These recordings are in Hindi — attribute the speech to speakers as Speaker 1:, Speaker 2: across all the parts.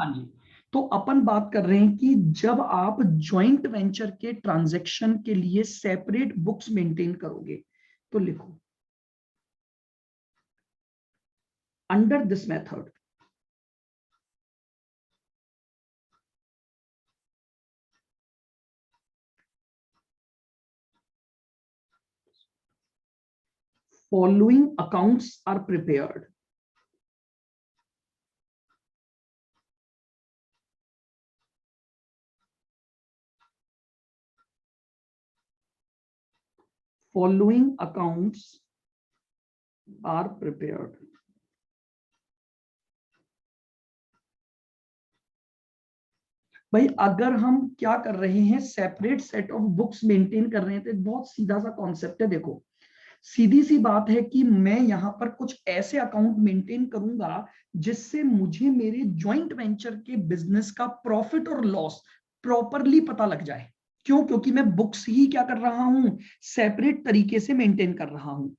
Speaker 1: हाँ जी। तो अपन बात कर रहे हैं कि जब आप जॉइंट वेंचर के ट्रांजैक्शन के लिए सेपरेट बुक्स मेंटेन करोगे, तो लिखो under this method following accounts are prepared. Following accounts are prepared. भाई अगर हम क्या कर रहे हैं, separate set of books maintain कर रहे हैं, तो बहुत सीधा सा कॉन्सेप्ट है। देखो, सीधी सी बात है कि मैं यहां पर कुछ ऐसे अकाउंट मेंटेन करूंगा जिससे मुझे मेरे जॉइंट वेंचर के बिजनेस का प्रॉफिट और लॉस प्रॉपरली पता लग जाए। क्यों? क्योंकि मैं बुक्स ही क्या कर रहा हूं, सेपरेट तरीके से मेंटेन कर रहा हूं।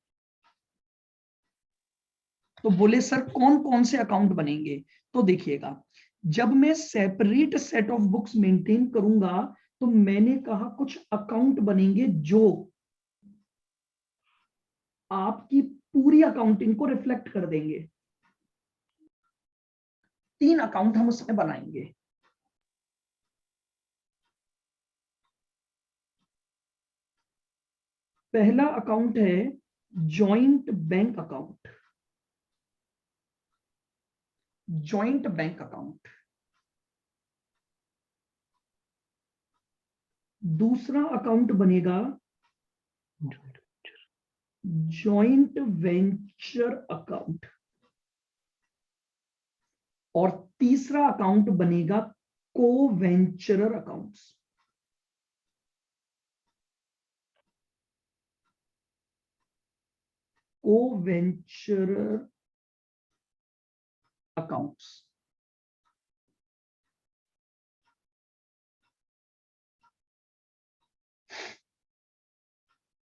Speaker 1: तो बोले सर कौन कौन से अकाउंट बनेंगे? तो देखिएगा, जब मैं separate set of books maintain करूंगा तो मैंने कहा कुछ अकाउंट बनेंगे जो आपकी पूरी अकाउंटिंग को रिफ्लेक्ट कर देंगे। 3 अकाउंट हम उसमें बनाएंगे। पहला अकाउंट है joint bank account. Joint bank account. दूसरा अकाउंट बनेगा जॉइंट वेंचर अकाउंट। और तीसरा अकाउंट बनेगा को वेंचरर अकाउंट्स। को वेंचरर अकाउंट्स।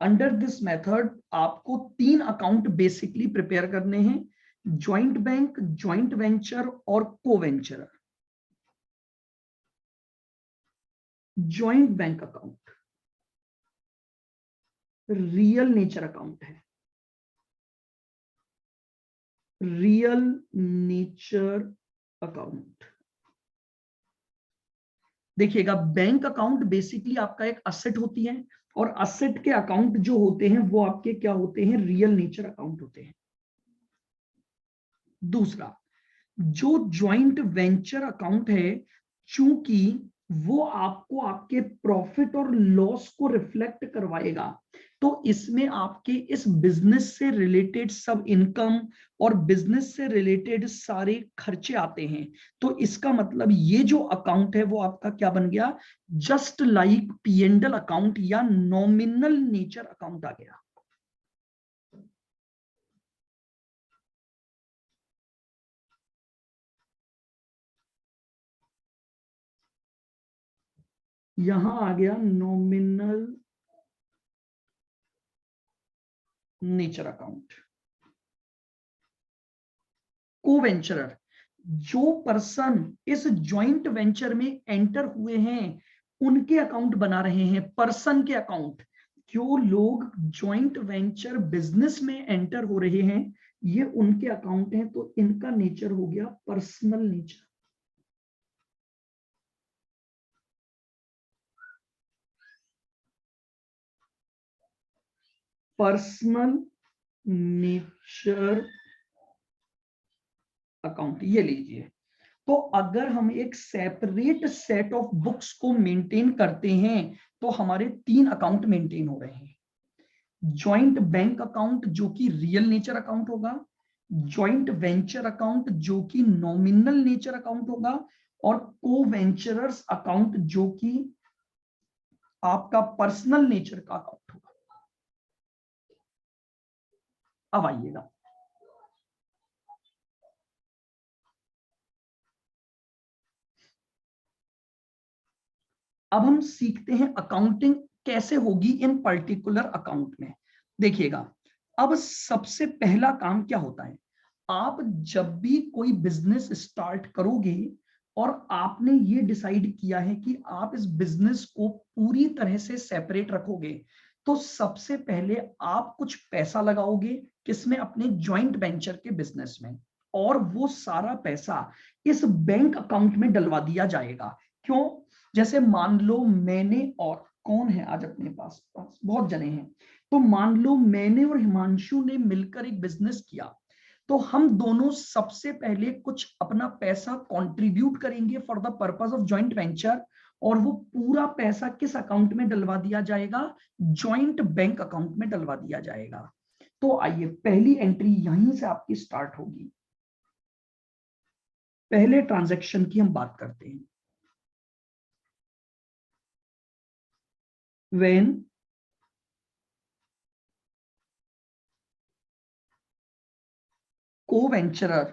Speaker 1: अंडर दिस मेथड आपको 3 अकाउंट बेसिकली प्रिपेयर करने हैं, जॉइंट बैंक, जॉइंट वेंचर और co-venturer. Joint bank account real nature account है। Real nature account. देखिएगा, बैंक अकाउंट बेसिकली आपका एक असेट होती है, और असेट के अकाउंट जो होते हैं वो आपके क्या होते हैं, रियल नेचर अकाउंट होते हैं। दूसरा, जो जॉइंट वेंचर अकाउंट है, चूंकि वो आपको आपके प्रॉफिट और लॉस को रिफ्लेक्ट करवाएगा, तो इसमें आपके इस बिजनेस से रिलेटेड सब इनकम और बिजनेस से रिलेटेड सारे खर्चे आते हैं। तो इसका मतलब ये जो अकाउंट है वो आपका क्या बन गया, जस्ट लाइक पी&एल अकाउंट या नॉमिनल नेचर अकाउंट आ गया। यहां आ गया नॉमिनल नेचर अकाउंट। को वेंचरर, जो पर्सन इस जॉइंट वेंचर में एंटर हुए हैं उनके अकाउंट बना रहे हैं, पर्सन के अकाउंट। जो लोग जॉइंट वेंचर बिजनेस में एंटर हो रहे हैं ये उनके अकाउंट हैं, तो इनका नेचर हो गया personal nature. Personal nature account, ये लीजिए। तो अगर हम एक सेपरेट सेट ऑफ बुक्स को मेंटेन करते हैं तो हमारे 3 अकाउंट मेंटेन हो रहे हैं। जॉइंट बैंक अकाउंट जो कि रियल नेचर अकाउंट होगा, जॉइंट वेंचर अकाउंट जो कि नॉमिनल नेचर अकाउंट होगा, और को वेंचरर्स अकाउंट जो कि आपका पर्सनल नेचर का अकाउंट होगा। अब आइएगा, अब हम सीखते हैं अकाउंटिंग कैसे होगी इन पर्टिकुलर अकाउंट में। देखिएगा, अब सबसे पहला काम क्या होता है, आप जब भी कोई बिजनेस स्टार्ट करोगे और आपने ये डिसाइड किया है कि आप इस बिजनेस को पूरी तरह से सेपरेट रखोगे, तो सबसे पहले आप कुछ पैसा लगाओगे किसमें, अपने जॉइंट वेंचर के बिजनेस में, और वो सारा पैसा इस बैंक अकाउंट में डलवा दिया जाएगा। क्यों? जैसे मान लो मैंने, और कौन है आज अपने पास बहुत जने हैं, तो मान लो मैंने और हिमांशु ने मिलकर एक बिजनेस किया, तो हम दोनों सबसे पहले कुछ अपना पैसा कंट्रीब्यूट करेंगे for the purpose of joint venture, और वो पूरा पैसा किस अकाउंट में डलवा दिया जाएगा, जॉइंट बैंक अकाउंट में डलवा दिया जाएगा। तो आइए पहली एंट्री यहीं से आपकी स्टार्ट होगी। पहले ट्रांजैक्शन की हम बात करते हैं। when co-venturer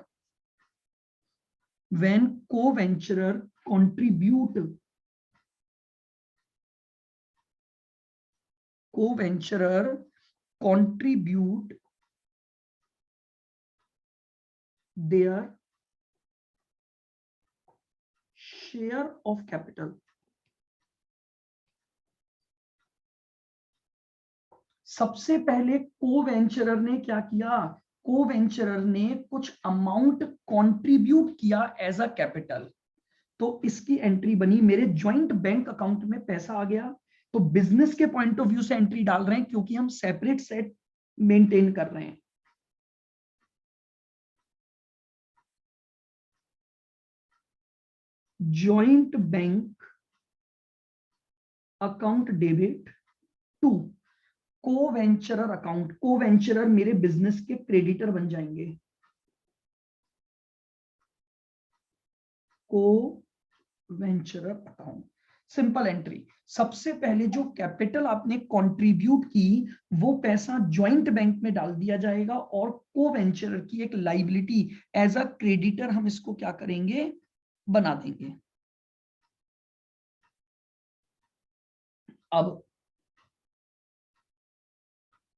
Speaker 1: contribute their share of capital। सबसे पहले को-वेंचरर ने क्या किया, को-वेंचरर ने कुछ अमाउंट कंट्रीब्यूट किया एज अ कैपिटल, तो इसकी एंट्री बनी, मेरे ज्वाइंट बैंक अकाउंट में पैसा आ गया। तो बिजनेस के पॉइंट ऑफ व्यू से एंट्री डाल रहे हैं क्योंकि हम सेपरेट सेट मेंटेन कर रहे हैं। Joint bank account debit to co-venturer account, co-venturer मेरे बिजनेस के क्रेडिटर बन जाएंगे। Co-venturer account, simple entry. सबसे पहले जो कैपिटल आपने कंट्रीब्यूट की वो पैसा जॉइंट बैंक में डाल दिया जाएगा, और को-वेंचरर की एक लाइबिलिटी एज अ क्रेडिटर हम इसको क्या करेंगे, बना देंगे। अब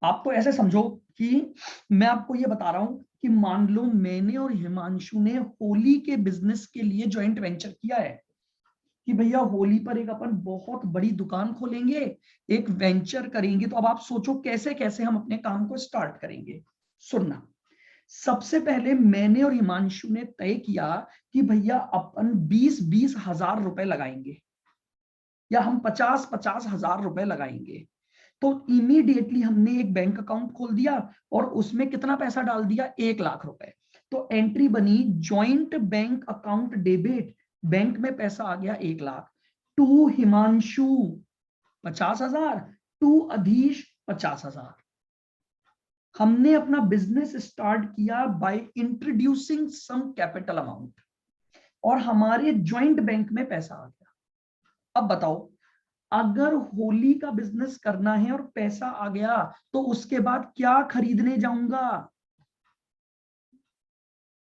Speaker 1: आप तो ऐसे समझो कि मैं आपको ये बता रहा हूं कि मान लो मैंने और हिमांशु ने होली के बिजनेस के लिए जॉइंट वेंचर किया है कि भैया होली पर एक अपन बहुत बड़ी दुकान खोलेंगे, एक वेंचर करेंगे। तो अब आप सोचो कैसे कैसे हम अपने काम को स्टार्ट करेंगे। सुनना, सबसे पहले मैंने और हिमांशु ने तय किया कि भैया अपन 20-20 हजार रुपए लगाएंगे, या हम 50-50 हजार रुपए लगाएंगे। तो इमीडिएटली हमने एक बैंक अकाउंट खोल दिया और उसमें कितना पैसा डाल दिया, 1 लाख रुपए। तो एंट्री बनी joint bank account debit, bank में पैसा आ गया 1 लाख, टू हिमांशु 50,000, टू अधीश 50,000। हमने अपना बिजनेस स्टार्ट किया by introducing some capital amount, और हमारे जॉइंट बैंक में पैसा आ गया। अब बताओ, अगर होली का बिजनेस करना है और पैसा आ गया तो उसके बाद क्या खरीदने जाऊंगा,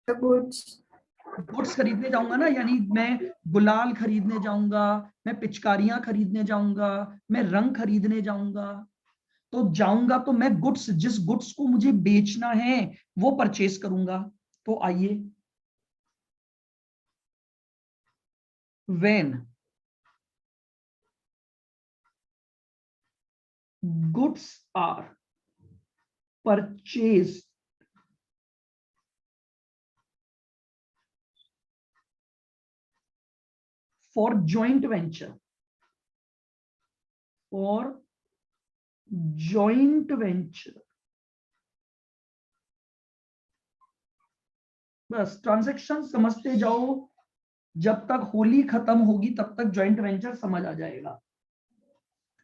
Speaker 1: गुड्स खरीदने जाऊंगा ना, यानी मैं गुलाल खरीदने जाऊंगा, मैं पिचकारियां खरीदने जाऊंगा, मैं रंग खरीदने जाऊंगा। तो जाऊंगा तो मैं गुड्स, जिस गुड्स को मुझे बेचना है वो परचेस करूंगा। तो आइए, when goods are purchased for joint venture, for joint venture, बस ट्रांजैक्शन समझते जाओ, जब तक होली खत्म होगी तब तक जॉइंट वेंचर समझ आ जाएगा।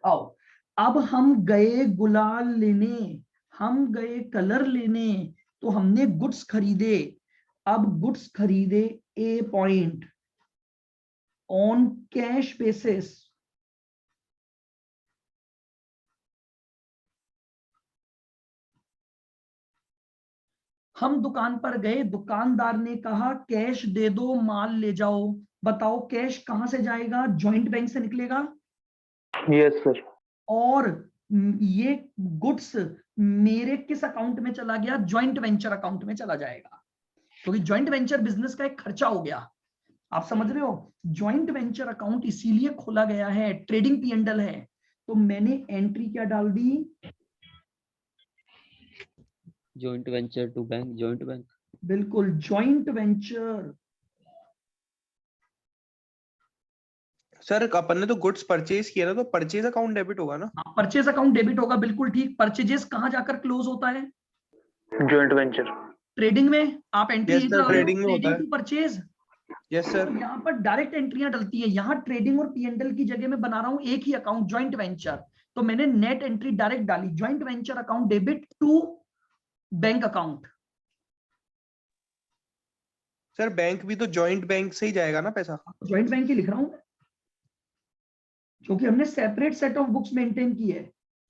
Speaker 1: आओ, अब हम गए गुलाल लेने, हम गए कलर लेने, तो हमने गुड्स खरीदे। अब गुड्स खरीदे ए पॉइंट ऑन कैश बेसिस, हम दुकान पर गए, दुकानदार ने कहा कैश दे दो, माल ले जाओ। बताओ कैश कहां से जाएगा, जॉइंट बैंक से निकलेगा।
Speaker 2: Yes sir.
Speaker 1: और ये गुड्स मेरे किस अकाउंट में चला गया, जॉइंट वेंचर अकाउंट में चला जाएगा, क्योंकि जॉइंट वेंचर बिजनेस का एक खर्चा हो गया। आप समझ रहे हो? ज्वाइंट वेंचर अकाउंट इसीलिए खोला गया है, ट्रेडिंग P&L है। तो मैंने एंट्री क्या डाल दी?
Speaker 3: Joint venture to bank, joint bank.
Speaker 1: बिल्कुल, ज्वाइंट वेंचर।
Speaker 4: सर अपन ने तो गुड्स परचेज किया ना, तो परचेज अकाउंट डेबिट होगा ना?
Speaker 1: परचेज अकाउंट डेबिट होगा, बिल्कुल ठीक। परचेजेस कहां जाकर क्लोज होता है?
Speaker 2: Joint venture.
Speaker 1: ट्रेडिंग में। आप एंट्री
Speaker 4: यस
Speaker 1: यहीं
Speaker 4: सर,
Speaker 1: लगा रहे हो,
Speaker 4: ट्रेडिंग में होता
Speaker 1: ट्रेडिंग
Speaker 4: है।
Speaker 1: To purchase.
Speaker 4: Yes sir.
Speaker 1: यहाँ पर डायरेक्ट एंट्रियां डलती है। यहाँ ट्रेडिंग और P&L की जगह में बना रहा हूं एक ही अकाउंट, ज्वाइंट वेंचर। तो मैंने नेट एंट्री डायरेक्ट डाली, joint venture account debit to bank account.
Speaker 4: Sir bank भी तो जॉइंट बैंक से ही जाएगा ना पैसा?
Speaker 1: ज्वाइंट बैंक ही लिख रहा हूं मैं, क्योंकि हमने separate set of books maintain की है।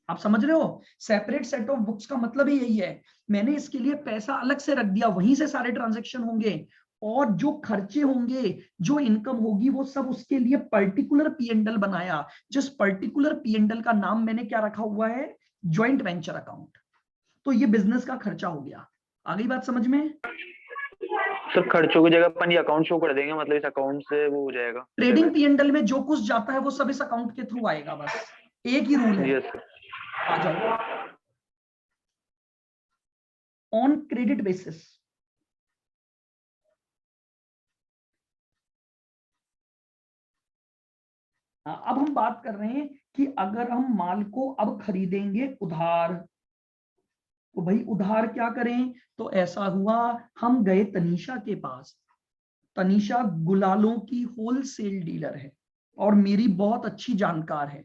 Speaker 1: आप समझ रहे हो? सेपरेट सेट ऑफ बुक्स का मतलब ही यही है। मैंने इसके लिए पैसा अलग से रख दिया, वहीं से सारे ट्रांजैक्शन होंगे, और जो खर्चे होंगे, जो इनकम होगी, वो सब उसके लिए पर्टिकुलर P&L बनाया। जिस पर्टिकुलर P&L का नाम मैंने क्या रखा हुआ है? Joint venture account. तो ये बिजनेस का खर्चा हो गया। आ गई बात समझ में?
Speaker 2: सर खर्चों की जगह अपन ये अकाउंट शो कर देंगे, मतलब इस अकाउंट से वो हो जाएगा।
Speaker 1: ट्रेडिंग P&L में जो कुछ जाता है वो सब इस अकाउंट के थ्रू आएगा, बस एक ही रूल है।
Speaker 2: Yes sir.
Speaker 1: आ जाओ। ऑन क्रेडिट बेसिस, अब हम बात कर रहे हैं कि अगर हम माल को अब खरीदेंगे उधार, तो भाई उधार क्या करें? तो ऐसा हुआ, हम गए तनीषा के पास। तनीषा गुलालों की होलसेल डीलर है और मेरी बहुत अच्छी जानकार है।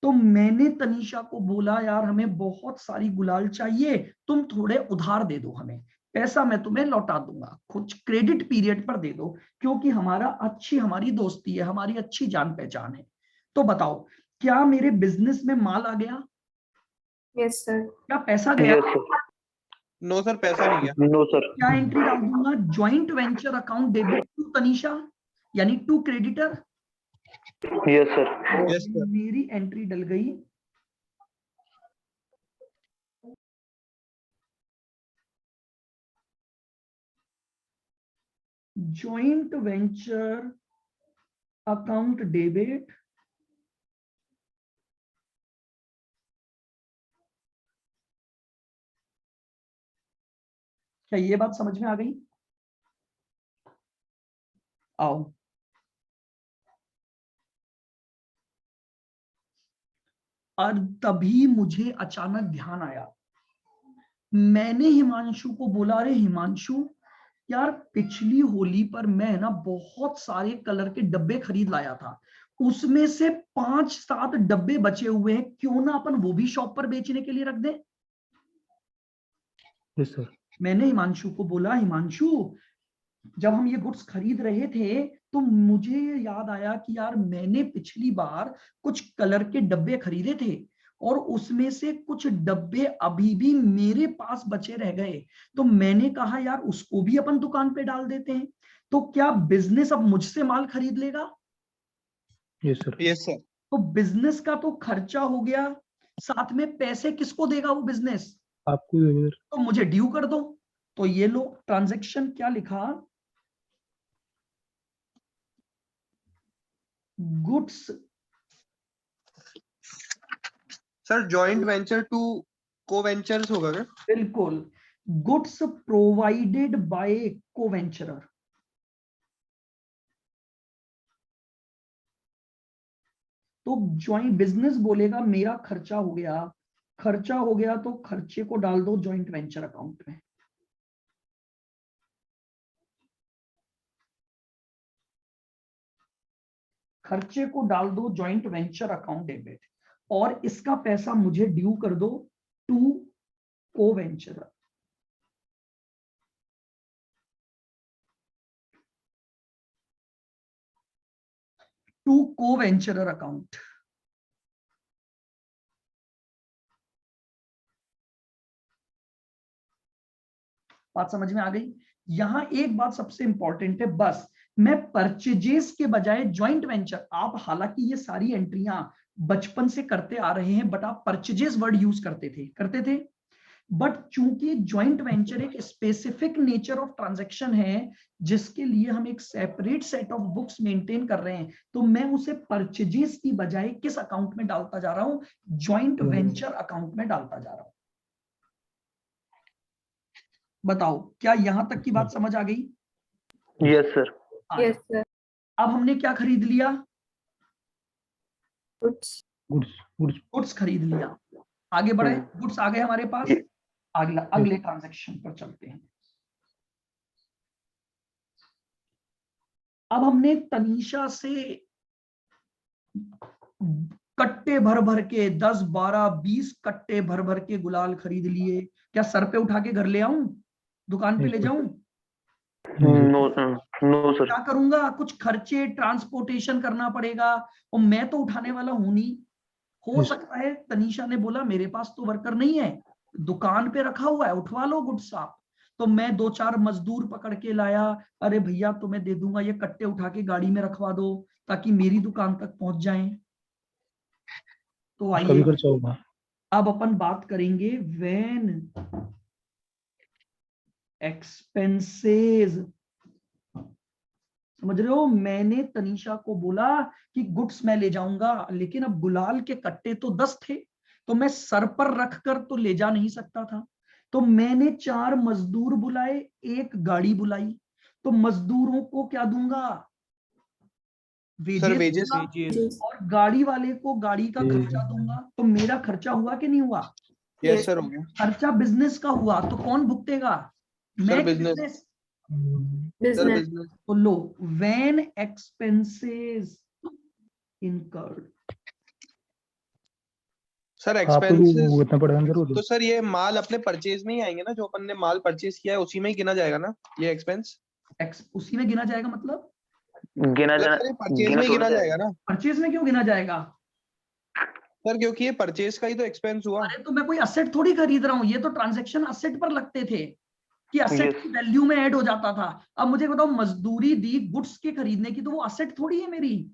Speaker 1: तो मैंने तनीषा को बोला, यार हमें बहुत सारी गुलाल चाहिए, तुम थोड़े उधार दे दो हमें, पैसा मैं तुम्हें लौटा दूंगा, कुछ क्रेडिट पीरियड पर दे दो, क्योंकि हमारी दोस्ती है, हमारी अच्छी जान पहचान है। तो बताओ, क्या मेरे बिजनेस में माल आ गया?
Speaker 5: Yes sir.
Speaker 1: क्या पैसा गया?
Speaker 2: Yes sir.
Speaker 4: नो सर, पैसा नहीं गया।
Speaker 2: No sir.
Speaker 1: क्या एंट्री डाल दूंगा? Joint venture account debit to Tanisha, यानी to creditor.
Speaker 2: Yes sir.
Speaker 4: Yes sir.
Speaker 1: मेरी एंट्री डल गई। ज्वाइंट वेंचर अकाउंट डेबिट क्या ये बात समझ में आ गई? आओ। और तभी मुझे अचानक ध्यान आया। मैंने हिमांशु को बोला, अरे हिमांशु यार, पिछली होली पर मैं ना बहुत सारे कलर के डब्बे खरीद लाया था, उसमें से 5-7 डब्बे बचे हुए हैं, क्यों ना अपन वो भी शॉप पर बेचने के लिए रख दें?
Speaker 2: Yes sir.
Speaker 1: मैंने हिमांशु को बोला, हिमांशु जब हम ये गुड्स खरीद रहे थे तो मुझे याद आया कि यार मैंने पिछली बार कुछ कलर के डब्बे खरीदे थे और उसमें से कुछ डब्बे अभी भी मेरे पास बचे रह गए, तो मैंने कहा यार उसको भी अपन दुकान पे डाल देते हैं, तो क्या बिजनेस अब मुझसे माल खरीद लेगा?
Speaker 2: Yes sir.
Speaker 4: Yes sir.
Speaker 1: तो बिजनेस का तो खर्चा हो गया, साथ में पैसे किसको देगा वो बिजनेस?
Speaker 2: आपको देंगे।
Speaker 1: तो मुझे ड्यू कर दो। तो ये लो, ट्रांजैक्शन क्या लिखा? Goods.
Speaker 4: Sir joint venture to co ventures होगा क्या?
Speaker 1: बिल्कुल, गुड्स प्रोवाइडेड बाय को वेंचरर। तो ज्वाइंट बिजनेस बोलेगा मेरा खर्चा हो गया, खर्चा हो गया तो खर्चे को डाल दो ज्वाइंट वेंचर अकाउंट में। खर्चे को डाल दो ज्वाइंट वेंचर अकाउंट डेबिट, और इसका पैसा मुझे ड्यू कर दो to co वेंचरर। To co वेंचरर account. बात समझ में आ गई? यहां एक बात सबसे इंपॉर्टेंट है, बस मैं परचेजेस के बजाय ज्वाइंट वेंचर, आप हालांकि ये सारी एंट्रियां बचपन से करते आ रहे हैं, बट आप परचेजेस वर्ड यूज करते थे। बट चूंकि ज्वाइंट वेंचर एक स्पेसिफिक नेचर ऑफ ट्रांजैक्शन है जिसके लिए हम एक separate set of books maintain कर रहे हैं, तो मैं उसे परचेजेस की बजाय किस अकाउंट में डालता जा रहा हूं? ज्वाइंट वेंचर अकाउंट में डालता जा रहा हूं। बताओ क्या यहां तक की बात समझ आ गई?
Speaker 2: Yes sir.
Speaker 5: Yes, sir.
Speaker 1: अब हमने क्या खरीद लिया?
Speaker 5: Goods.
Speaker 1: गुड्स खरीद लिया। आगे बढ़े, गुड्स आ गए हमारे पास। अगला अगले ट्रांजैक्शन पर चलते हैं। अब हमने तनीषा से कट्टे भर भर के 10 12 20 कट्टे भर भर के गुलाल खरीद लिए। क्या सर पे उठा के घर ले आऊं, दुकान पे ले जाऊं?
Speaker 2: No no sir.
Speaker 1: क्या करूंगा? कुछ खर्चे, ट्रांसपोर्टेशन करना पड़ेगा, और मैं तो उठाने वाला हूं नहीं। हो सकता है तनीषा ने बोला मेरे पास तो वर्कर नहीं है, दुकान पे रखा हुआ है, उठवा लो गुड्स आप। तो मैं 2 4 मजदूर पकड़ के लाया, अरे भैया तुम्हें दे दूंगा, ये कट्टे उठा के गाड़ी में रखवा दो ताकि मेरी दुकान तक पहुंच जाएं। तो आइए अब अपन बात करेंगे व्हेन एक्सपेंसेस। समझ रहे हो? मैंने तनीषा को बोला कि गुड्स मैं ले जाऊंगा, लेकिन अब गुलाल के कट्टे तो 10 थे, तो मैं सर पर रखकर तो ले जा नहीं सकता था। तो मैंने 4 मजदूर बुलाए, एक गाड़ी बुलाई। तो मजदूरों को क्या दूंगा?
Speaker 4: सर
Speaker 1: वेजेस
Speaker 4: वेजेस
Speaker 1: दूंगा,
Speaker 5: Yes.
Speaker 1: और गाड़ी वाले को गाड़ी का खर्चा दूंगा। तो मेरा खर्चा हुआ कि नहीं हुआ?
Speaker 4: यस सर हो गया।
Speaker 1: खर्चा बिजनेस का हुआ, तो कौन भुगतेगा? मैं कि
Speaker 4: business.
Speaker 1: Business?
Speaker 4: Sir
Speaker 5: Business.
Speaker 4: Business.
Speaker 1: तो लो, when expenses incurred.
Speaker 4: Sir expenses तो सर ये माल अपने परचेज में ही आएंगे ना, जो अपन ने माल परचेज किया है उसी में ही गिना जाएगा ना ये एक्सपेंस?
Speaker 1: उसी में गिना जाएगा मतलब?
Speaker 2: गिना
Speaker 4: मतलब
Speaker 2: जाना,
Speaker 4: सर ये परचेज
Speaker 2: गिना
Speaker 4: में ही
Speaker 2: थोड़ा
Speaker 4: गिना
Speaker 2: जाएगा।
Speaker 4: जाएगा ना
Speaker 1: परचेज में क्यों गिना जाएगा?
Speaker 4: सर, क्योंकि ये परचेज का ही तो एक्सपेंस हुआ।
Speaker 1: अरे तो मैं कोई असेट थोड़ी खरीद रहा हूँ, ये तो ट्रांजैक्शन असेट पर लगते थे कि असेट
Speaker 2: Yes.
Speaker 1: की वैल्यू में ऐड हो जाता था। अब मुझे बताओ, मजदूरी दी गुड्स के खरीदने की, तो वो असेट थोड़ी है मेरी।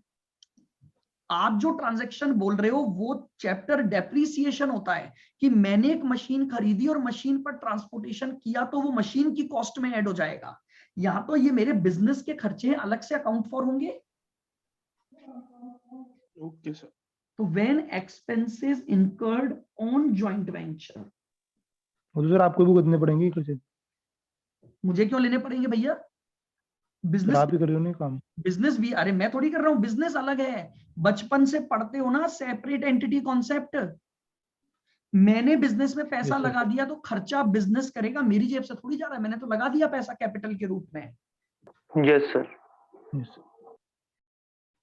Speaker 1: आप जो ट्रांजैक्शन बोल रहे हो वो चैप्टर डेप्रिसिएशन होता है, कि मैंने एक मशीन खरीदी और मशीन पर ट्रांसपोर्टेशन किया, तो वो मशीन की कॉस्ट में ऐड हो जाएगा। यहां तो ये मेरे बिजनेस के खर्चे अलग से अकाउंट फॉर होंगे।
Speaker 4: Okay sir.
Speaker 1: तो when expenses incurred on joint venture,
Speaker 6: तो सर आपको भी कितने पड़ेंगे खर्चे?
Speaker 1: मुझे क्यों लेने पड़ेंगे भैया?
Speaker 6: सर
Speaker 1: बिजनेस,
Speaker 6: आप ही कर रहे हो ना काम?
Speaker 1: बिजनेस भी, अरे मैं थोड़ी कर रहा हूं, बिजनेस अलग है। बचपन से पढ़ते हो ना सेपरेट एंटिटी कॉन्सेप्ट। मैंने बिजनेस में पैसा
Speaker 6: यस सर।
Speaker 1: लगा दिया, तो खर्चा बिजनेस करेगा, मेरी जेब से थोड़ी जा रहा है, मैंने तो लगा दिया पैसा कैपिटल के रूप में।
Speaker 2: Yes sir.
Speaker 6: यस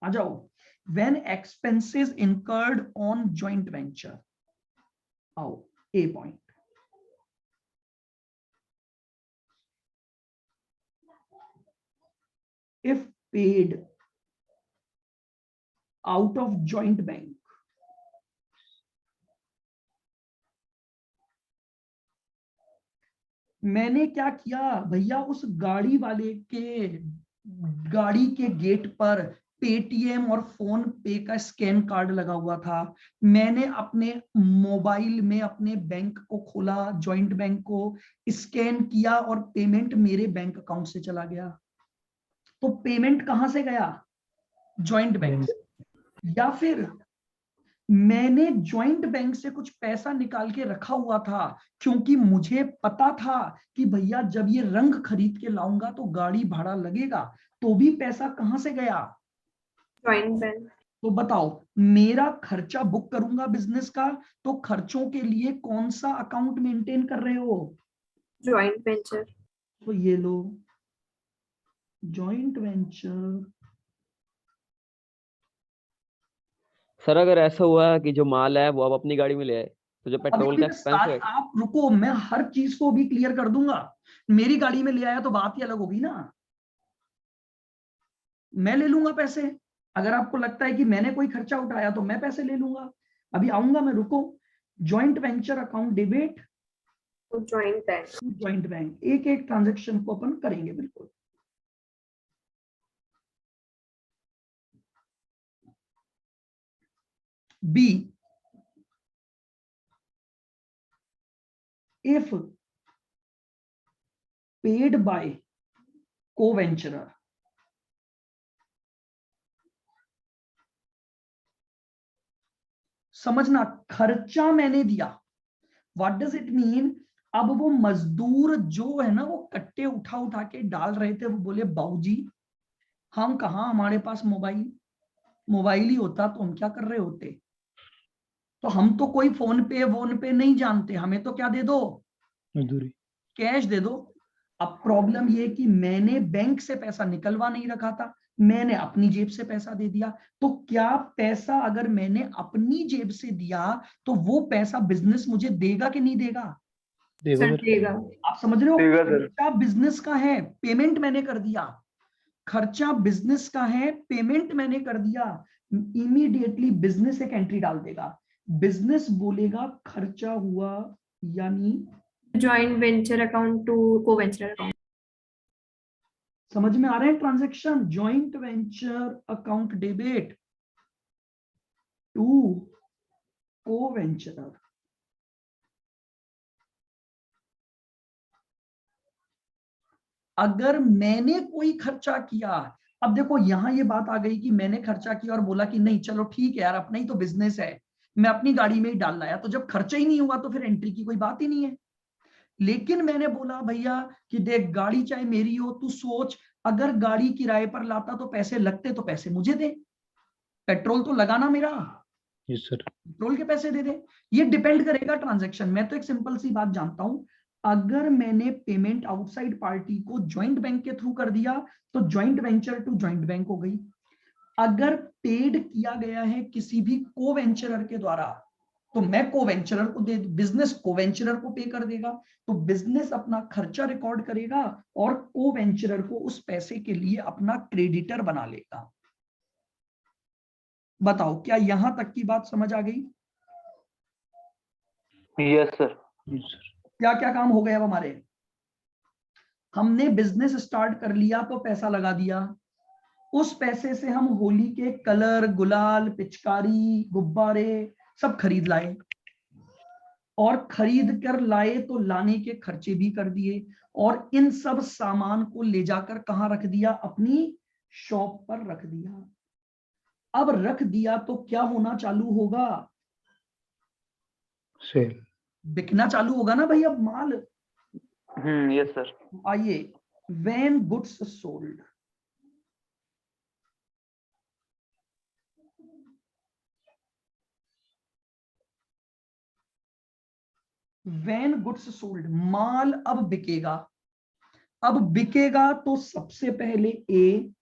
Speaker 1: आ जाओ, when expenses incurred on joint venture. आओ ए point, if paid out of joint bank, मैंने क्या किया भैया, उस गाड़ी वाले के गाड़ी के गेट पर पेटीएम और फोन पे का स्कैन कार्ड लगा हुआ था। मैंने अपने मोबाइल में अपने बैंक को खोला, जॉइंट बैंक को स्कैन किया, और पेमेंट मेरे बैंक अकाउंट से चला गया। तो पेमेंट कहां से गया? जॉइंट बैंक से। या फिर मैंने जॉइंट बैंक से कुछ पैसा निकाल के रखा हुआ था, क्योंकि मुझे पता था कि भैया जब ये रंग खरीद के लाऊंगा तो गाड़ी भाड़ा लगेगा, तो भी पैसा कहां से गया?
Speaker 5: Joint bank.
Speaker 1: तो बताओ, मेरा खर्चा बुक करूंगा बिजनेस का, तो खर्चों के लिए कौन सा अकाउंट मेंटेन कर रहे हो?
Speaker 5: Joint venture.
Speaker 1: तो ये लो, जॉइंट वेंचर।
Speaker 3: सर अगर ऐसा हुआ कि जो माल है वो अब अपनी गाड़ी में ले आए, तो जो पेट्रोल का एक्सपेंस है।
Speaker 1: आप रुको, मैं हर चीज को भी क्लियर कर दूंगा। मेरी गाड़ी में ले आया तो बात ही अलग होगी ना, मैं ले लूंगा पैसे। अगर आपको लगता है कि मैंने कोई खर्चा उठाया तो मैं पैसे ले लूंगा, अभी आऊंगा मैं, रुको। Joint venture account debit
Speaker 5: To joint bank.
Speaker 1: Joint bank, एक एक ट्रांजेक्शन को अपन करेंगे बिल्कुल। B, if paid by co-venturer, समझना, खर्चा मैंने दिया, व्हाट डज इट मीन? अब वो मजदूर जो है ना, वो कट्टे उठा उठा के डाल रहे थे, वो बोले बाबूजी हम कहाँ, हमारे पास मोबाइल ही होता तो हम क्या कर रहे होते, तो हम तो कोई फोन पे नहीं जानते, हमें तो क्या दे दो,
Speaker 6: मजदूरी,
Speaker 1: कैश दे दो। अब प्रॉब्लम ये कि मैंने बैंक से पैसा निकलवा नहीं रखा था, मैंने अपनी जेब से पैसा दे दिया। तो क्या पैसा अगर मैंने अपनी जेब से दिया तो वो पैसा बिजनेस मुझे देगा कि नहीं देगा?
Speaker 6: देगा
Speaker 5: सर
Speaker 6: सर।
Speaker 5: देगा।
Speaker 1: आप समझ रहे हो?
Speaker 2: देगा सर।
Speaker 1: खर्चा बिजनेस का है, पेमेंट मैंने कर दिया, खर्चा बिजनेस का है, पेमेंट मैंने कर दिया, इमीडिएटली बिजनेस एक एंट्री डाल देगा, बिजनेस बोलेगा खर्चा हुआ, यानी
Speaker 5: joint venture account to co venture account.
Speaker 1: समझ में आ रहे हैं transaction? Joint venture account debit to co venturer. अगर मैंने कोई खर्चा किया, अब देखो यहां ये बात आ गई कि मैंने खर्चा किया और बोला कि नहीं चलो ठीक है यार, अपना ही तो बिजनेस है, मैं अपनी गाड़ी में ही डाल लाया, तो जब खर्चा ही नहीं हुआ तो फिर एंट्री की कोई बात ही नहीं है। लेकिन मैंने बोला भैया कि देख गाड़ी चाहे मेरी हो, तू सोच अगर गाड़ी किराए पर लाता तो पैसे लगते, तो पैसे मुझे दे, पेट्रोल तो लगाना मेरा,
Speaker 6: यस सर।
Speaker 1: पेट्रोल के पैसे दे दे। ये डिपेंड करेगा ट्रांजैक्शन। मैं तो एक सिंपल सी बात जानता हूं, अगर मैंने पेमेंट आउटसाइड पार्टी को ज्वाइंट बैंक के थ्रू कर दिया तो joint venture to joint bank हो गई। अगर पेड किया गया है किसी भी को वेंचरर के द्वारा तो मैं को वेंचरर को दे, बिजनेस को वेंचरर को पे कर देगा, तो बिजनेस अपना खर्चा रिकॉर्ड करेगा और को वेंचरर को उस पैसे के लिए अपना क्रेडिटर बना लेगा। बताओ क्या यहां तक की बात समझ आ गई?
Speaker 2: Yes sir.
Speaker 1: क्या क्या काम हो गए अब हमारे? हमने बिजनेस स्टार्ट कर लिया तो पैसा लगा दिया, उस पैसे से हम होली के कलर, गुलाल, पिचकारी, गुब्बारे सब खरीद लाए, और खरीद कर लाए तो लाने के खर्चे भी कर दिए, और इन सब सामान को ले जाकर कहां रख दिया? अपनी शॉप पर रख दिया। अब रख दिया तो क्या होना चालू होगा?
Speaker 6: सेल,
Speaker 1: बिकना चालू होगा ना भाई अब माल।
Speaker 2: Yes sir.
Speaker 1: आइए, when goods sold, when goods sold, माल अब बिकेगा। अब बिकेगा तो सबसे पहले ए,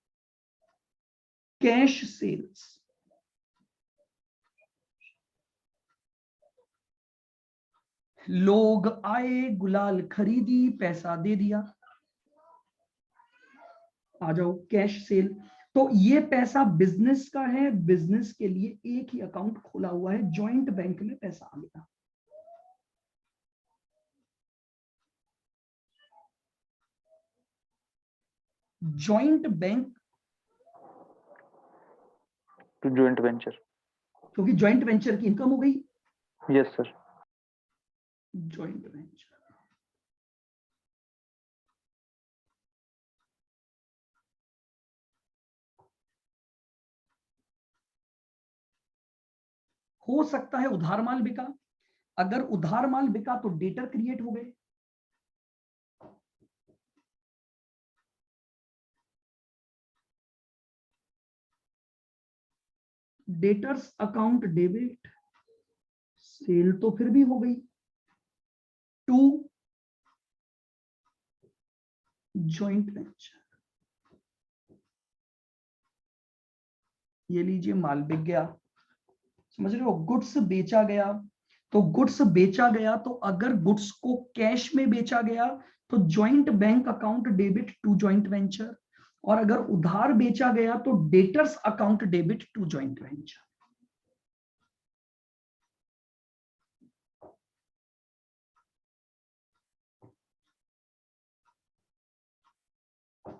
Speaker 1: कैश सेल्स, लोग आए, गुलाल खरीदी, पैसा दे दिया, आ जाओ कैश सेल। तो ये पैसा बिजनेस का है, बिजनेस के लिए एक ही अकाउंट खोला हुआ है, जॉइंट बैंक में पैसा आ गया। Joint bank
Speaker 2: to joint venture.
Speaker 1: क्योंकि जॉइंट वेंचर की इनकम हो गई,
Speaker 2: यस सर।
Speaker 1: Joint venture. हो सकता है उधार माल बिका, अगर उधार माल बिका तो डेटर क्रिएट हो गए, डेटर्स अकाउंट डेबिट, सेल तो फिर भी हो गई, टू जॉइंट वेंचर। ये लीजिए माल बिक गया, समझ रहे हो? गुड्स बेचा गया, तो गुड्स बेचा गया तो अगर गुड्स को कैश में बेचा गया तो joint bank account debit to joint venture, और अगर उधार बेचा गया तो debtors account debit to joint venture.